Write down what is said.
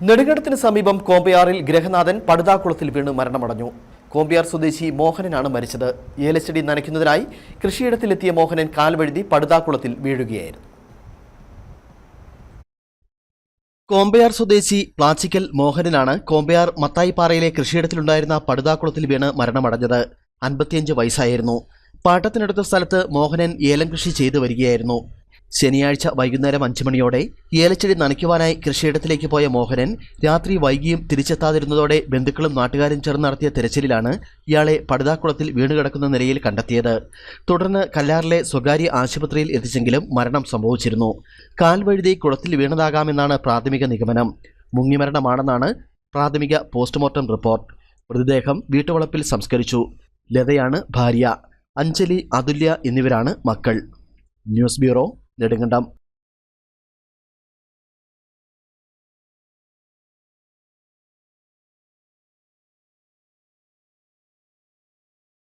നെടുങ്കണ്ടത്തിന് സമീപം കോമ്പയാറിൽ ഗ്രഹനാഥൻ പടുതാക്കുളത്തിൽ വീണ് മരണമടഞ്ഞു. കോമ്പയാർ സ്വദേശി മോഹനനാണ് മരിച്ചത്. ഏലച്ചെടി നനയ്ക്കുന്നതിനായി കൃഷിയിടത്തിലെത്തിയ മോഹനൻ കാൽവഴുതി പടുതാക്കുളത്തിൽ വീഴുകയായിരുന്നു. കോമ്പയാർ സ്വദേശി പ്ലാച്ചിക്കൽ മോഹനനാണ് കോമ്പയാർ മത്തായിപ്പാറയിലെ കൃഷിയിടത്തിലുണ്ടായിരുന്ന പടുതാക്കുളത്തിൽ വീണ് മരണമടഞ്ഞത്. 55 വയസ്സായിരുന്നു. പാട്ടത്തിനടുത്ത സ്ഥലത്ത് മോഹനൻ ഏലം കൃഷി ചെയ്തു വരികയായിരുന്നു. ശനിയാഴ്ച വൈകുന്നേരം 5 മണിയോടെ ഏലച്ചെടി നനയ്ക്കുവാനായി കൃഷിയിടത്തിലേക്ക് പോയ മോഹനൻ രാത്രി വൈകിയും തിരിച്ചെത്താതിരുന്നതോടെ ബന്ധുക്കളും നാട്ടുകാരും ചേർന്ന് നടത്തിയ തെരച്ചിലിലാണ് ഇയാളെ പടുതാക്കുളത്തിൽ വീണുകിടക്കുന്ന നിലയിൽ കണ്ടെത്തിയത്. തുടർന്ന് കല്ലാറിലെ സ്വകാര്യ ആശുപത്രിയിൽ എത്തിച്ചെങ്കിലും മരണം സംഭവിച്ചിരുന്നു. കാൽവഴുതി കുളത്തിൽ വീണതാകാമെന്നാണ് പ്രാഥമിക നിഗമനം. മുങ്ങിമരണമാണെന്നാണ് പ്രാഥമിക പോസ്റ്റ്മോർട്ടം റിപ്പോർട്ട്. മൃതദേഹം വീട്ടുവളപ്പിൽ സംസ്കരിച്ചു. ലതയാണ് ഭാര്യ. അഞ്ജലി, അതുല്യ എന്നിവരാണ് മക്കൾ. News bureau, Nedumkandam.